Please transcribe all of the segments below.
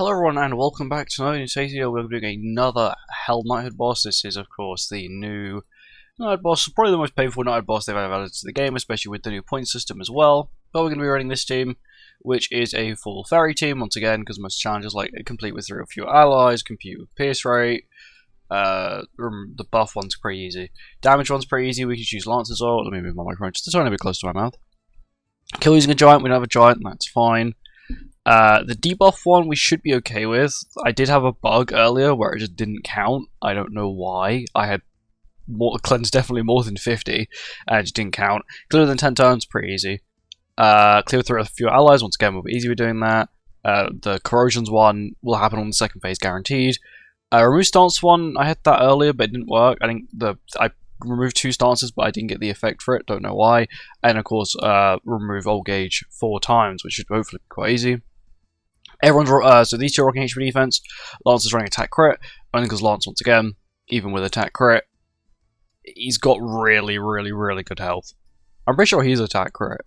Hello everyone and welcome back to another new video. We're doing another Hell Knighthood boss. This is of course the new Knighthood boss, probably the most painful Knighthood boss they've ever added to the game, especially with the new point system as well. But we're going to be running this team, which is a full fairy team once again, because most challenges like complete with 3 or fewer allies, compete with pierce rate. The buff one's pretty easy. Damage one's pretty easy. We can choose Lance as well. Let me move my microphone just a tiny bit close to my mouth. Kill using a giant. We don't have a giant, and that's fine. The debuff one we should be okay with. I did have a bug earlier where it just didn't count. I don't know why. I had cleansed definitely more than 50 and it just didn't count. Clearer than 10 turns, pretty easy. Clear through a few allies, once again we'll be easy with doing that. The corrosions one will happen on the second phase guaranteed. Remove stance one, I had that earlier but it didn't work. I think I removed 2 stances but I didn't get the effect for it, don't know why. And of course remove old gauge 4 times, which should hopefully be quite easy. Everyone's so these 2 are rocking HP defense. Lance is running attack crit, only because Lance, once again, even with attack crit, he's got really good health. I'm pretty sure he's attack crit.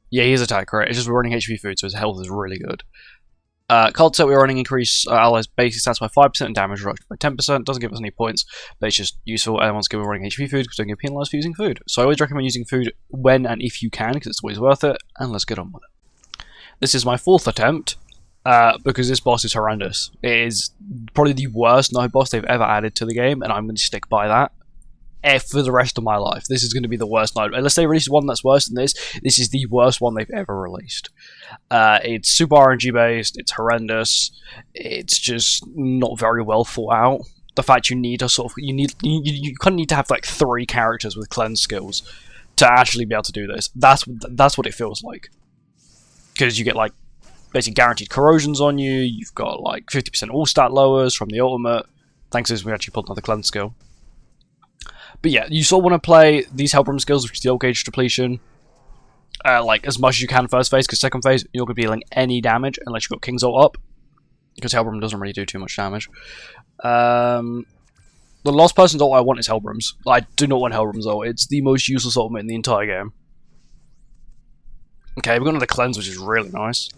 Yeah, he's attack crit. It's just we're running HP food, so his health is really good. Card set, we're running increase allies basic stats by 5% and damage reduction by 10%. Doesn't give us any points, but it's just useful. And once again, we're running HP food because we don't get penalized for using food. So I always recommend using food when and if you can, because it's always worth it. And let's get on with it. This is my 4th attempt, because this boss is horrendous. It is probably the worst Knighthood boss they've ever added to the game, and I'm going to stick by that for the rest of my life. This is going to be the worst Knighthood. Unless they release one that's worse than this is the worst one they've ever released. It's super RNG based, it's horrendous, it's just not very well thought out. The fact you need a you kind of need to have like 3 characters with cleanse skills to actually be able to do this. That's what it feels like. Because you get like basically guaranteed corrosions on you, you've got like 50% all stat lowers from the ultimate, thanks to this we actually pulled another cleanse skill. But yeah, you sort of want to play these Hellbrim skills, which is the old gauge depletion, like as much as you can first phase, because second phase you're not going to be dealing any damage unless you've got King's ult up, because Hellbrim doesn't really do too much damage. The last person's ult I want is Hellbrim's. I do not want Hellbrim's ult, it's the most useless ultimate in the entire game. Okay, we've got another cleanse, which is really nice.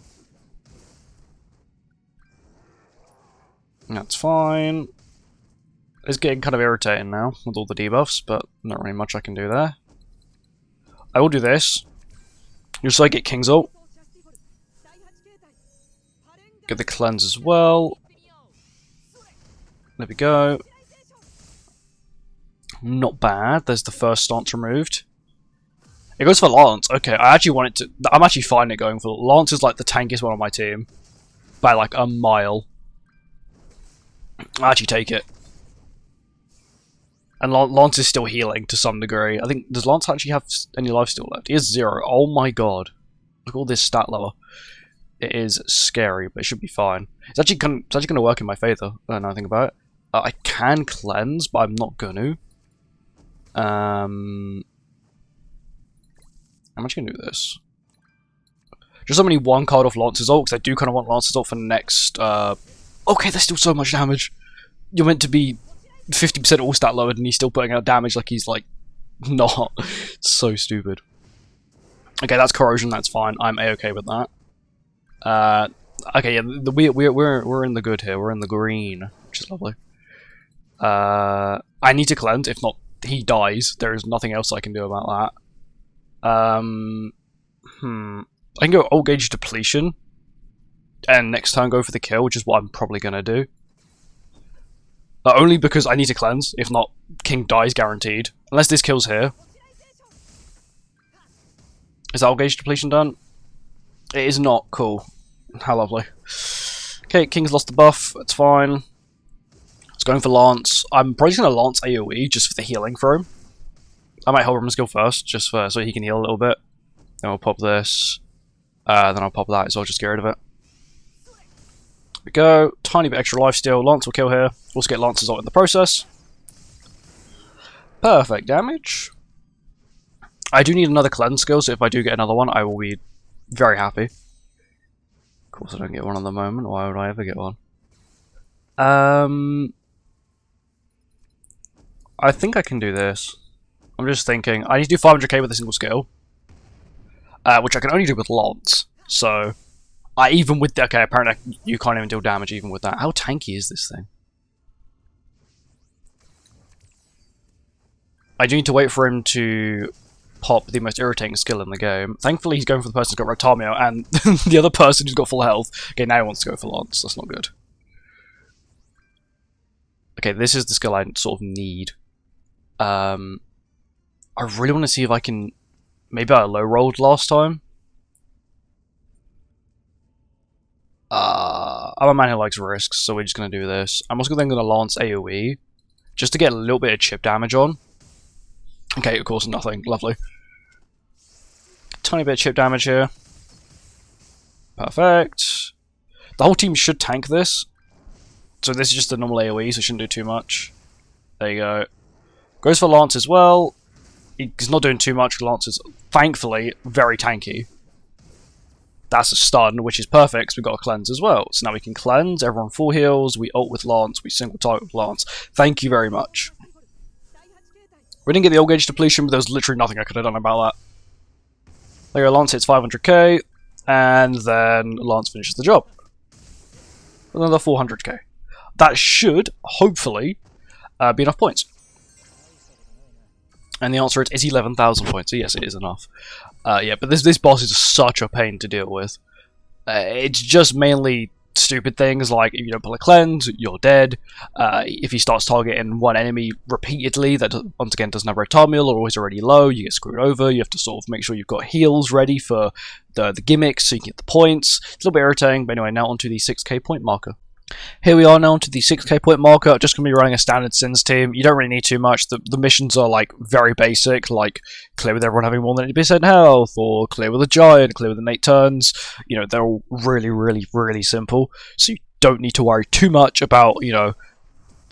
That's fine. It's getting kind of irritating now with all the debuffs, but not really much I can do there. I will do this. Just so I get King's ult. Get the cleanse as well. There we go. Not bad. There's the first stance removed. It goes for Lance. Okay, I actually want it to... I'm actually fine at going for... Lance is like the tankiest one on my team. By like a mile. I actually take it. And Lance is still healing to some degree. I think... Does Lance actually have any life still left? He has 0. Oh my god. Look at all this stat lower. It is scary, but it should be fine. It's actually going to work in my favour, now I think about it. I can cleanse, but I'm not going to. I'm actually going to do this. Just only 1 card off Lance's ult, because I do kind of want Lance's ult for the next... Okay, there's still so much damage. You're meant to be 50% all stat lowered, and he's still putting out damage like he's, like, not. It's so stupid. Okay, that's corrosion, that's fine. I'm A-okay with that. Okay, yeah, we're in the good here. We're in the green, which is lovely. I need to cleanse, if not, he dies. There is nothing else I can do about that. I can go old gauge depletion and next turn go for the kill, which is what I'm probably going to do. Only because I need to cleanse, if not, King dies guaranteed. Unless this kills here. Is old gauge depletion done? It is not. Cool. How lovely. Okay, King's lost the buff, that's fine. It's going for Lance. I'm probably just going to Lance AoE just for the healing for him. I might hold Hellbrim's skill first, just for, so he can heal a little bit. Then we'll pop this. Then I'll pop that, so I'll just get rid of it. There we go. Tiny bit extra life steal. Lance will kill here. We'll also get Lance's ult in the process. Perfect damage. I do need another cleanse skill, so if I do get another one, I will be very happy. Of course I don't get one at the moment. Why would I ever get one? I think I can do this. I'm just thinking, I need to do 500k with a single skill, which I can only do with Lance, so Even with okay, apparently you can't even deal damage even with that. How tanky is this thing? I do need to wait for him to pop the most irritating skill in the game. Thankfully, he's going for the person who's got Rotamio, and the other person who's got full health. Okay, now he wants to go for Lance. That's not good. Okay, this is the skill I sort of need. I really want to see if I can... Maybe I low-rolled last time. I'm a man who likes risks, so we're just going to do this. I'm also then going to Lance AoE, just to get a little bit of chip damage on. Okay, of course, nothing. Lovely. Tiny bit of chip damage here. Perfect. The whole team should tank this. So this is just a normal AoE, so it shouldn't do too much. There you go. Goes for Lance as well. He's not doing too much. Lance is, thankfully, very tanky. That's a stun, which is perfect, because we've got a cleanse as well. So now we can cleanse, everyone full heals, we ult with Lance, we single target with Lance. Thank you very much. We didn't get the old gauge depletion, but there was literally nothing I could have done about that. There you go, Lance hits 500k, and then Lance finishes the job. Another 400k. That should, hopefully, be enough points. And the answer is 11,000 points. So yes, it is enough. Yeah, but this boss is such a pain to deal with. It's just mainly stupid things like if you don't pull a cleanse, you're dead. If he starts targeting one enemy repeatedly that once again doesn't have Rotamil or is already low, you get screwed over. You have to sort of make sure you've got heals ready for the gimmicks so you can get the points. It's a little bit irritating, but anyway, now onto the 6k point marker. Here we are now to the 6k point marker. Just going to be running a standard Sins team. You don't really need too much. The missions are like very basic, like clear with everyone having more than 80% health, or clear with a giant, clear with innate turns. You know, they're all really, really, really simple. So you don't need to worry too much about, you know,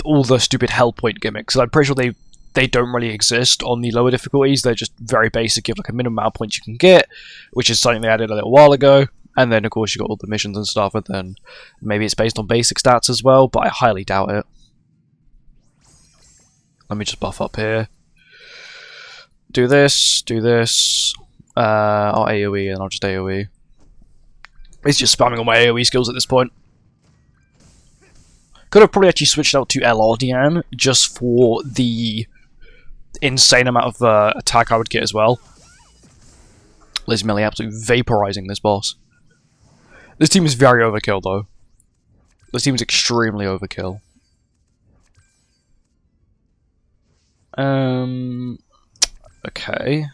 all the stupid hell point gimmicks. I'm pretty sure they don't really exist on the lower difficulties. They're just very basic. You have like a minimum amount of points you can get, which is something they added a little while ago. And then, of course, you've got all the missions and stuff, and then maybe it's based on basic stats as well, but I highly doubt it. Let me just buff up here. Do this, I'll AoE, and I'll just AoE. It's just spamming all my AoE skills at this point. Could have probably actually switched out to LRDN, just for the insane amount of attack I would get as well. Liz Millie absolutely vaporizing this boss. This team is very overkill, though. This team is extremely overkill. Okay.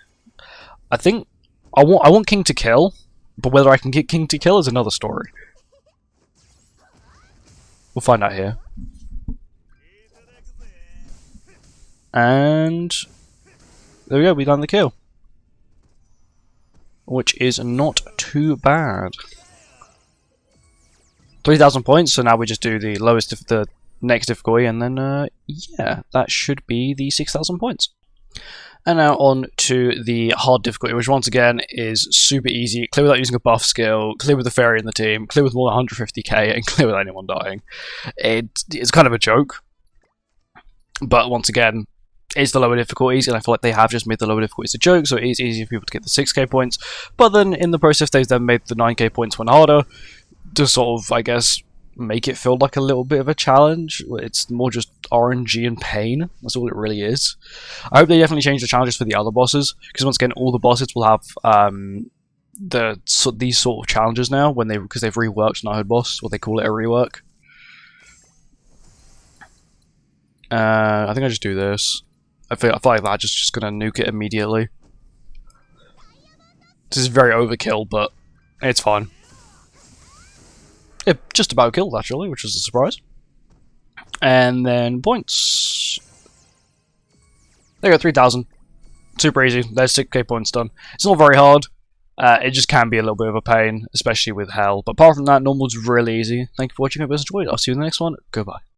I think I want King to kill, but whether I can get King to kill is another story. We'll find out here. And there we go. We done the kill, which is not too bad. 3,000 points, so now we just do the lowest of the next difficulty, and then, yeah, that should be the 6,000 points. And now on to the hard difficulty, which once again is super easy. Clear without using a buff skill, clear with the fairy in the team, clear with more than 150k, and clear without anyone dying. It's kind of a joke, but once again, it's the lower difficulties, and I feel like they have just made the lower difficulties a joke, so it is easy for people to get the 6k points, but then in the process they've then made the 9k points one harder, to sort of, I guess, make it feel like a little bit of a challenge. It's more just RNG and pain. That's all it really is. I hope they definitely change the challenges for the other bosses, because once again, all the bosses will have these sort of challenges now because they've reworked Knighthood boss, what they call it a rework. I think I just do this. I feel like that's just gonna nuke it immediately. This is very overkill, but it's fine. It just about killed, actually, which was a surprise. And then points. There you go, 3,000. Super easy. There's 6k points done. It's not very hard. It just can be a little bit of a pain, especially with hell. But apart from that, normal's really easy. Thank you for watching. I hope you guys enjoyed. I'll see you in the next one. Goodbye.